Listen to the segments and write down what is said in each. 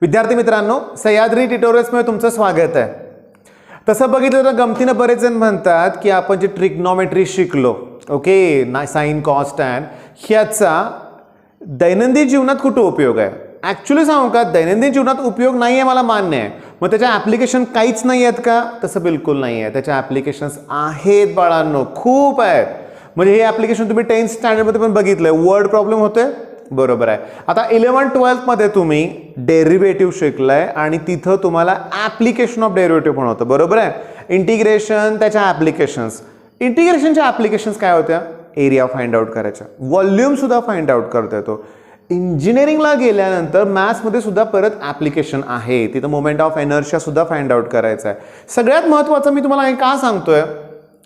विद्यार्थी मित्रांनो, सह्याद्री ट्युटोरियल्समध्ये तुमचं स्वागत आहे. तसं बघितलं तर गमतीनं बरेच जण म्हणतात की आपण जे ट्रिग्नॉमेट्री शिकलो, ओके, साइन कॉस टॅन, ह्याचा दैनंदिन जीवनात कुठं उपयोग आहे. ॲक्च्युली सांगू का, दैनंदिन जीवनात उपयोग नाही आहे मला मान्य आहे. मग त्याच्या ॲप्लिकेशन काहीच नाही आहेत का? तसं बिलकुल नाही आहे. त्याच्या ॲप्लिकेशन्स आहेत बाळांनो, खूप आहेत. म्हणजे हे ॲप्लिकेशन तुम्ही 10th स्टँडर्डमध्ये पण बघितलं, वर्ड प्रॉब्लेम होते, बरोबर आहे. आता 11th-12th मध्ये तुम्ही डेरिव्हेटिव्ह शिकलाय आणि तिथं तुम्हाला ॲप्लिकेशन ऑफ डेरिव्हेटिव्ह पण होतं, बरोबर आहे. इंटिग्रेशन, त्याच्या ॲप्लिकेशन्स. इंटिग्रेशनच्या ॲप्लिकेशन्स काय होत्या? एरिया फाइंड आउट करायच्या, व्हॉल्यूम सुद्धा फाइंड आउट करता येतो. इंजिनिअरिंगला गेल्यानंतर मॅथ्समध्ये सुद्धा परत ॲप्लिकेशन आहे, तिथं मोमेंट ऑफ एनर्शिया सुद्धा फाइंड आउट करायचा आहे. सगळ्यात महत्त्वाचं मी तुम्हाला हे का सांगतोय,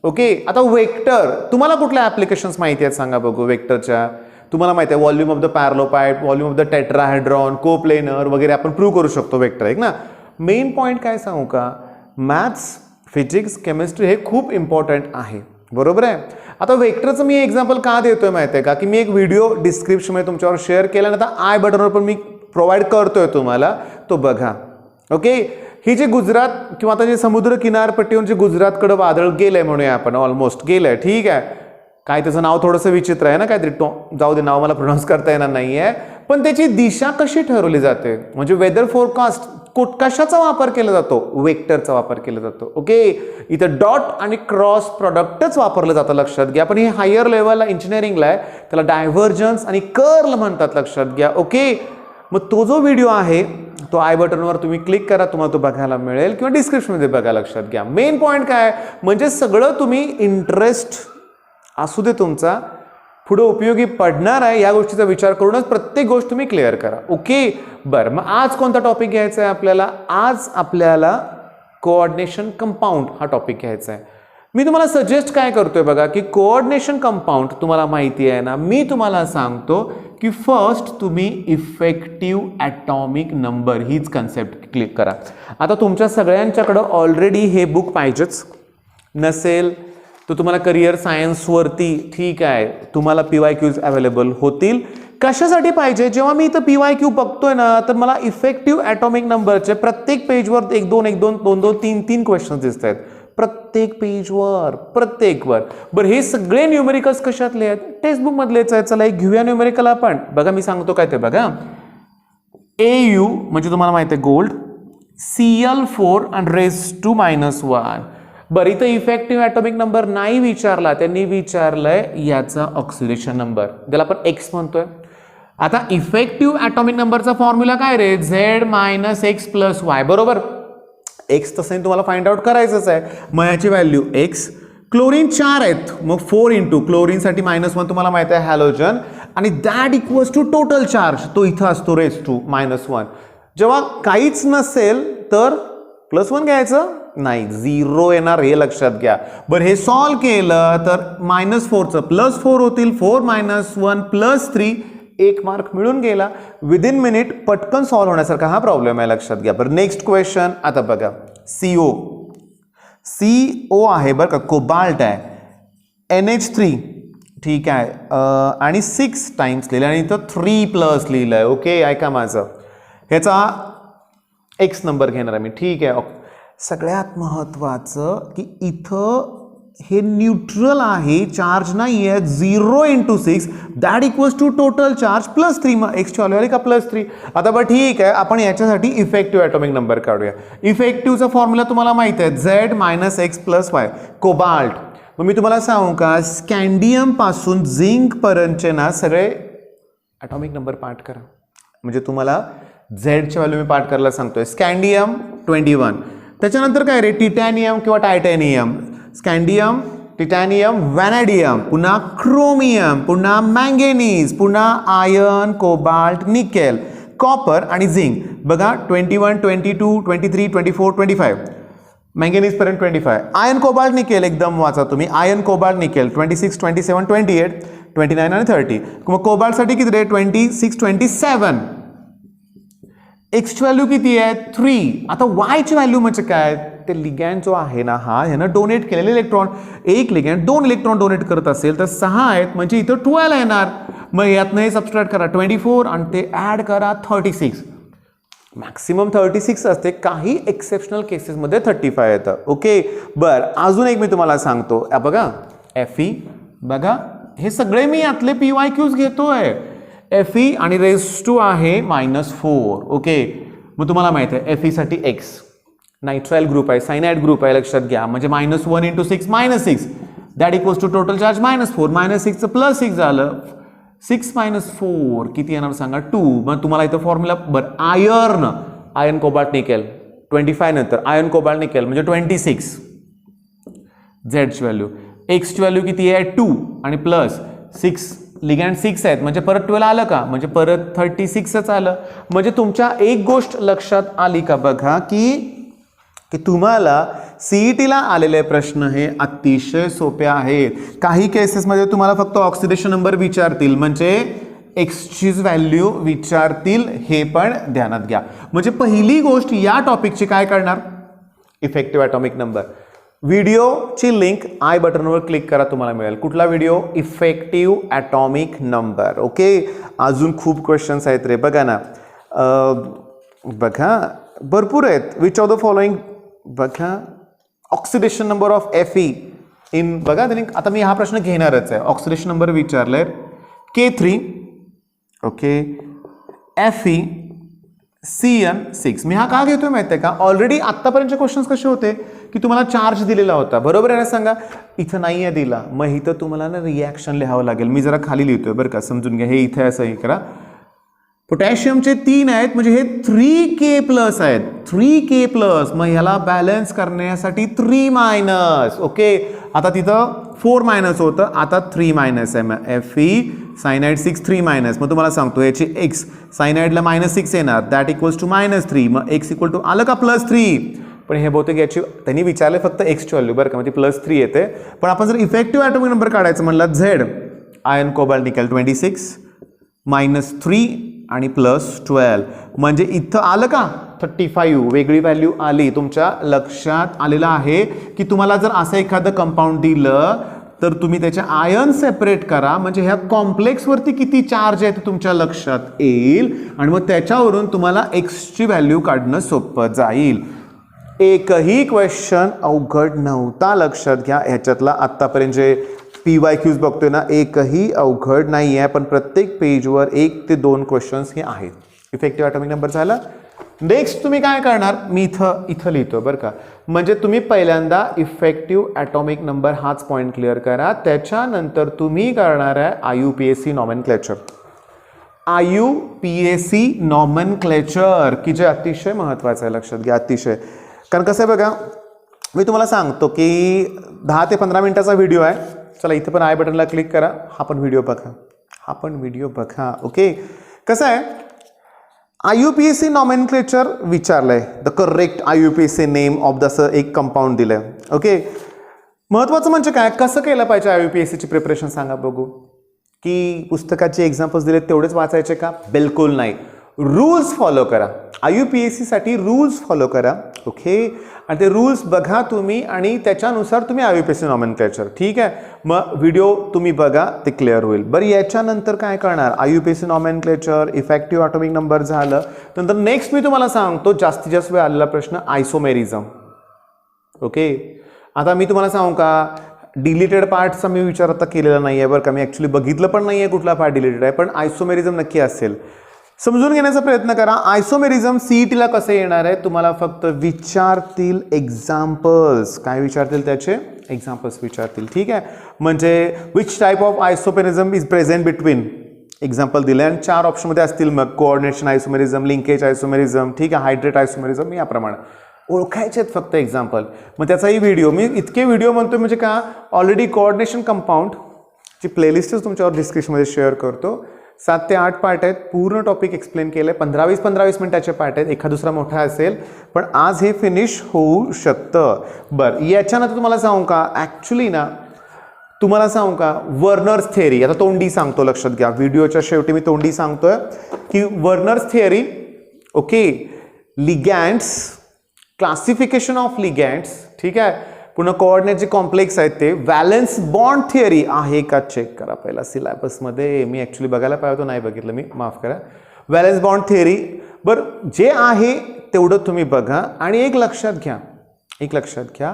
ओके. आता वेक्टर, तुम्हाला कुठल्या ॲप्लिकेशन्स माहिती आहेत सांगा बघू. वेक्टरच्या तुम्हाला माहिती आहे volume of the parallelopiped, volume of the tetrahedron, coplanar वगैरे आपण प्रूव्ह करू शकतो वेक्टर, आहे ना. मेन पॉईंट काय सांगू का, मॅथ्स, फिजिक्स, केमिस्ट्री हे खूप इम्पॉर्टंट आहे, बरोबर आहे. आता वेक्टरचं मी एक्झाम्पल का देतोय माहिती आहे का, की मी एक व्हिडिओ डिस्क्रिप्शनमध्ये तुमच्यावर शेअर केल्यानंतर आय बटनवर पण मी प्रोव्हाइड करतोय तुम्हाला, तो बघा, ओके. ही जे गुजरात किंवा आता जे समुद्र किनारपट्टीवरून जे गुजरातकडे वादळ गेलंय म्हणूया आपण, ऑलमोस्ट गेलंय, ठीक आहे. काय त्याचं नाव थोडंसं विचित्र आहे ना, काहीतरी जाऊ दे, नाव मला प्रोनाऊन्स करता येणार नाही आहे. पण त्याची दिशा कशी ठरवली जाते, म्हणजे वेदर फोरकास्ट कशाचा वापर केला जातो? वेक्टरचा वापर केला जातो, ओके. इथं डॉट आणि क्रॉस प्रॉडक्टच वापरलं जातं, लक्षात घ्या. पण हे हायर लेवलला इंजिनिअरिंगला आहे, त्याला डायव्हर्जन्स आणि कर्ल म्हणतात, लक्षात घ्या, ओके. मग तो जो व्हिडिओ आहे तो आय बटनवर तुम्ही क्लिक करा, तुम्हाला तो बघायला मिळेल, किंवा डिस्क्रिप्शनमध्ये बघा, लक्षात घ्या. मेन पॉईंट काय, म्हणजे सगळं तुम्ही इंटरेस्ट असू दे तुमचा, पुढे उपयोगी पडणार आहे या गोष्टीचा विचार करूनच प्रत्येक गोष्ट तुम्ही क्लिअर करा, ओके. बरं, मग आज कोणता टॉपिक घ्यायचा आहे आपल्याला? आज आपल्याला कोऑर्डिनेशन कंपाऊंड हा टॉपिक घ्यायचा आहे. मी तुम्हाला सजेस्ट काय करतोय बघा, की कोऑर्डिनेशन कंपाऊंड तुम्हाला माहिती आहे ना, मी तुम्हाला सांगतो की फर्स्ट तुम्ही इफेक्टिव्ह ॲटॉमिक नंबर हीच कन्सेप्ट क्लिक करा. आता तुमच्या सगळ्यांच्याकडं ऑलरेडी हे बुक पाहिजेच, नसेल तर तुम्हाला करिअर सायन्सवरती, ठीक आहे, तुम्हाला PYQs अवेलेबल होतील. कशासाठी पाहिजे? जेव्हा मी इथं PYQ बघतोय ना, तर मला इफेक्टिव्ह ॲटॉमिक नंबरचे प्रत्येक पेजवर 1-2, 1-2, 2-2, 3-3 क्वेश्चन्स दिसत आहेत, प्रत्येक पेजवर, प्रत्येकवर. बरं, हे सगळे न्यूमेरिकल्स कशातले आहेत? टेक्स्टबुकमधलेच आहेत. चला एक घेऊया न्यूमेरिकल आपण. बघा मी सांगतो काय ते बघा. AU म्हणजे तुम्हाला माहिती आहे गोल्ड, Cl4 आणि (-1). बरं, इथं इफेक्टिव्ह ॲटॉमिक नंबर नाही विचारला, त्यांनी विचारलंय याचा ऑक्सिडेशन नंबर, ज्याला आपण X म्हणतोय. आता इफेक्टिव्ह ॲटॉमिक नंबरचा फॉर्म्युला काय रे? Z-X + Y, बरोबर. X तसं तुम्हाला फाइंड आउट करायचंच आहे, मग याची व्हॅल्यू X. क्लोरीन 4 आहेत, मग 4 इंटू क्लोरीनसाठी -1 तुम्हाला माहिती आहे हॅलोजन, आणि that equals to total charge, तो इथं असतो (-1). जेव्हा काहीच नसेल तर +1 घ्यायचं नाही, 0 येणार, हे लक्षात घ्या. बरं, हे सॉल्व केलं तर -4चं +4 होतील, 4 - 1 +3, 1 मार्क मिळून गेला. विदिन मिनिट पटकन सॉल्व होण्यासारखा हा प्रॉब्लेम आहे, लक्षात घ्या. बरं, नेक्स्ट क्वेश्चन. आता बघा, CO आहे बरं का, कोबाल्ट आहे, NH3, ठीक आहे, आणि 6 टाइम्स लिहिलं आणि इथं 3+ लिहिलं आहे, ओके. ऐका माझं, ह्याचा X नंबर घेणार आहे मी, ठीक आहे. सगळ्यात महत्त्वाचं की इथं हे न्यूट्रल आहे, चार्ज नाही आहे, 0 × 6 that equals to total charge +3. मग X ची व्हॅल्यू आली का +3. आता बरं ठीक आहे, आपण याच्यासाठी इफेक्टिव्ह ॲटॉमिक नंबर काढूया. इफेक्टिव्हचा फॉर्म्युला तुम्हाला माहिती आहे, Z-X + Y, कोबाल्ट. मग मी तुम्हाला सांगू का, स्कँडियम पासून झिंक पर्यंतचे ना सगळे ॲटॉमिक नंबर पाठ करा, म्हणजे तुम्हाला झेडची व्हॅल्यू मी पाठ करायला सांगतोय. स्कँडियम 21, त्याच्यानंतर काय रे? टिटॅनियम किंवा टायटॅनियम, स्कँडियम, टिटॅनियम, व्हॅनॅडियम, पुन्हा क्रोमियम, पुन्हा मँगेनीज, पुन्हा आयर्न, कोबाल्ट, निकेल, कॉपर आणि झिंक. बघा 21, 22, 23, 24, 25, मँगेनीज पर्यंत 25. आयर्न, कोबाल्ट, निकेल एकदम वाचा तुम्ही. आयर्न, कोबाल्ट, निकेल 26, 27, 28, 29 आणि 30. मग कोबाल्टसाठी किती रे? 26, 27. X व्हॅल्यू किती आहे? 3. आता Y ची व्हॅल्यू म्हणजे काय? ते लिगॅंड जो आहे ना, हा ह्यानं डोनेट केलेले इलेक्ट्रॉन, एक लिगॅंड 2 इलेक्ट्रॉन डोनेट करत असेल तर 6 आहेत, म्हणजे इथं 12 येणार. मग यातनं हे सबस्ट्रॅक्ट करा 24 आणि ते ऍड करा 36. मॅक्सिमम 36 असते, काही एक्सेप्शनल केसेसमध्ये 35 येतं. ओके, बरं अजून एक मी तुम्हाला सांगतो. बघा FE, बघा हे सगळे मी यातले PYQs घेतोय. FE आणि रेस टू आहे -4. ओके, मग तुम्हाला माहिती आहे FE साठी X नायट्राइल ग्रुप आहे, सायनाइड ग्रुप आहे, लक्षात घ्या. म्हणजे -1 × 6 -6 that equals to total charge -4. -6चं +6 झालं. 6 - 4 किती येणार सांगा? 2. मग तुम्हाला इथं फॉर्म्युला बरं आयर्न कोबाल्ट निकेल 25 नंतर आयर्न कोबाल्ट निकेल म्हणजे 26. झेडची व्हॅल्यू, एक्सची व्हॅल्यू किती आहे? 2 आणि +6 लिगँड 6 आहेत म्हणजे परत 12 आलं का? म्हणजे परत 36च आलं. म्हणजे तुमच्या एक गोष्ट लक्षात आली का? बघा की तुम्हाला CETला आलेले प्रश्न हे अतिशय सोपे आहेत. काही केसेसमध्ये तुम्हाला फक्त ऑक्सिडेशन नंबर विचारतील, म्हणजे एक्सची व्हॅल्यू विचारतील, हे पण ध्यानात घ्या. म्हणजे पहिली गोष्ट या टॉपिकची काय करणार? Effective atomic number. व्हिडिओची लिंक आय बटनवर क्लिक करा, तुम्हाला मिळेल. कुठला video? Effective atomic number. Okay, अजून खूप क्वेश्चन्स आहेत रे. बघा ना, बघा भरपूर आहेत. विच ऑफ द फॉलोइंग, बघा oxidation number of FE in, बघा आता मी हा प्रश्न घेणारच आहे. ऑक्सिडेशन नंबर विचारलाय K3. Okay, FE CN6. मी हा का घेतोय माहिती आहे का? ऑलरेडी आतापर्यंतचे क्वेश्चन्स कसे होते की तुम्हाला चार्ज दिलेला होता, बरोबर आहे ना? सांगा, इथं नाही आहे दिला, मग इथं तुम्हाला ना रिॲक्शन लिहावं लागेल. मी जरा खाली लिहितोय बरं का, समजून घ्या. हे इथे असं हे करा. पोटॅशियमचे 3 आहेत म्हणजे हे 3K+ आहेत. 3K+, मग ह्याला बॅलन्स करण्यासाठी 3-. ओके, आता तिथं 4- होतं, आता 3- आहे. मग FE सायनाइड 6 3-. मग तुम्हाला सांगतो याची X सायनाइडला -6 येणार, दॅट इक्वल्स टू -3. मग X इक्वल टू आलं का +3. पण हे बहुतेक याची त्यांनी विचारले फक्त Xची व्हॅल्यू बरं का, म्हणजे +3 येते. पण आपण जर इफेक्टिव्ह ॲटॉमिक नंबर काढायचं म्हणलं, Z आयर्न कोबाल्ट निकेल 26 -3 आणि +12 म्हणजे इथं आलं का 35. वेगळी व्हॅल्यू आली. तुमच्या लक्षात आलेलं आहे की तुम्हाला जर असं एखादं कंपाऊंड दिलं तर तुम्ही त्याचे आयर्न सेपरेट करा, म्हणजे ह्या कॉम्प्लेक्सवरती किती चार्ज आहे ते तुमच्या लक्षात येईल आणि मग त्याच्यावरून तुम्हाला Xची व्हॅल्यू काढणं सोपं जाईल. एकही क्वेश्चन अवघड नव्हता, लक्षात घ्या. ह्याच्यातला आत्तापर्यंत जे PYQs बघतोय ना, एकही अवघड नाही आहे, पण प्रत्येक पेजवर 1 ते 2 क्वेश्चन्स हे आहेत. इफेक्टिव्ह ॲटॉमिक नंबर झाला. नेक्स्ट तुम्ही काय करणार? मी इथं लिहितो बरं का. म्हणजे तुम्ही पहिल्यांदा इफेक्टिव्ह ॲटॉमिक नंबर हाच पॉईंट क्लिअर करा. त्याच्यानंतर तुम्ही करणार आहे IUPAC नॉमेनक्लेचर. IUPAC नॉमेनक्लेचर की जे अतिशय महत्त्वाचं आहे, लक्षात घ्या, अतिशय. कारण कसं आहे बघा, मी तुम्हाला सांगतो की 10 ते 15 मिनिटाचा व्हिडिओ आहे. चला इथं पण आय बटनला क्लिक करा, हा पण व्हिडिओ बघा. ओके, कसं आहे, IUPAC नॉमेनक्लेचर विचारलंय, the correct IUPAC name of the एक कंपाऊंड दिलंय. ओके, महत्त्वाचं म्हणजे काय, कसं केलं पाहिजे IUPACची प्रिपरेशन सांगा बघू. की पुस्तकाचे एक्झाम्पल्स दिले तेवढेच वाचायचे का? बिलकुल नाही. रूल्स फॉलो करा. IUPAC साठी रूल्स फॉलो करा. ओके, आणि ते रूल्स बघा तुम्ही आणि त्याच्यानुसार तुम्ही IUPAC नॉमेनक्लेचर. ठीक आहे, मग व्हिडिओ तुम्ही बघा, ते क्लिअर होईल. बरं, याच्यानंतर काय करणार? IUPAC nomenclature, effective atomic number झालं. नंतर नेक्स्ट मी तुम्हाला सांगतो जास्तीत जास्त वेळ आलेला प्रश्न आयसोमेरिझम. ओके, आता मी तुम्हाला सांगू का, डिलीटेड पार्टचा मी विचार आता केलेला नाही आहे बरं का. मी ॲक्च्युली बघितलं पण नाही आहे कुठला पार्ट डिलीटेड आहे, पण आयसोमेरिझम नक्की असेल. समजून घेण्याचा प्रयत्न करा. आयसोमेरिझम CETला कसं येणार आहे? तुम्हाला फक्त विचारतील एक्झाम्पल्स. काय विचारतील? त्याचे एक्झाम्पल्स विचारतील. ठीक आहे, म्हणजे which type of isomerism is present between, example दिले आणि 4 ऑप्शनमध्ये असतील. मग कोऑर्डिनेशन आयसोमेरिझम, लिंकेज आयसोमेरिझम, ठीक आहे, हायड्रेट आयसोमेरिझम, याप्रमाणे ओळखायचे आहेत फक्त एक्झाम्पल. मग त्याचाही व्हिडिओ मी इतके व्हिडिओ म्हणतोय म्हणजे का, ऑलरेडी कोऑर्डिनेशन कंपाऊंडची प्लेलिस्टच तुमच्यावर डिस्क्रिप्शनमध्ये शेअर करतो. 7 ते 8 पार्ट आहेत, पूर्ण टॉपिक एक्सप्लेन केलं आहे. 15-20 मिनिटाचे पार्ट आहेत, एखाद दुसरा मोठा असेल, पण आज हे फिनिश होऊ शकतं. बरं, याच्यानंतर तुम्हाला सांगू का, ॲक्च्युली ना तुम्हाला सांगू का, वर्नर्स थिअरी, आता तोंडी सांगतो, लक्षात घ्या. व्हिडिओच्या शेवटी मी तोंडी सांगतोय की Werner's theory. Okay, ligands, classification of ligands, ठीक आहे, पुन्हा कोऑर्डिनेट जे कॉम्प्लेक्स आहेत ते, व्हॅलन्स बॉन्ड थिअरी आहे का चेक करा पहिला सिलेबसमध्ये. मी ॲक्च्युली बघायला पाहिजे होतं, नाही बघितलं मी, माफ करा. Valence bond theory. बरं, जे आहे तेवढं तुम्ही बघा आणि एक लक्षात घ्या,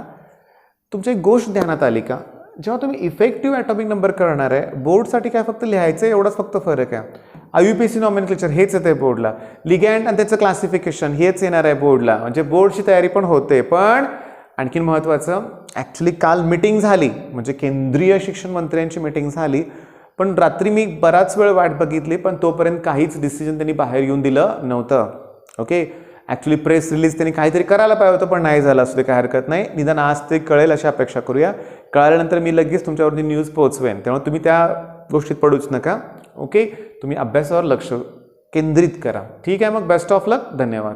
तुमची एक गोष्ट ध्यानात आली का? जेव्हा तुम्ही इफेक्टिव्ह ॲटॉमिक नंबर करणार आहे बोर्डसाठी काय फक्त लिहायचं आहे एवढाच फक्त फरक आहे. IUPAC नॉमेनक्लेचर हेच येते बोर्डला, लिगँड आणि त्याचं क्लासिफिकेशन हेच येणार आहे बोर्डला, म्हणजे बोर्डची तयारी पण होते. पण आणखीन महत्त्वाचं, ॲक्च्युली काल मीटिंग झाली, म्हणजे केंद्रीय शिक्षण मंत्र्यांची मीटिंग झाली, पण रात्री मी बराच वेळ वाट बघितली, पण तोपर्यंत काहीच डिसिजन त्यांनी बाहेर येऊन दिलं नव्हतं. ओके, ॲक्च्युली प्रेस रिलीज त्यांनी काहीतरी करायला पाहिजे होतं, पण नाही झालं. असू दे, काय हरकत नाही. निदान आज ते कळेल अशी अपेक्षा करूया. कळाल्यानंतर मी लगेच तुमच्यावरती न्यूज पोहोचवेन, तेव्हा तुम्ही त्या गोष्टीत पडूच नका. ओके, तुम्ही अभ्यासावर लक्ष केंद्रित करा. ठीक आहे, मग बेस्ट ऑफ लक. धन्यवाद.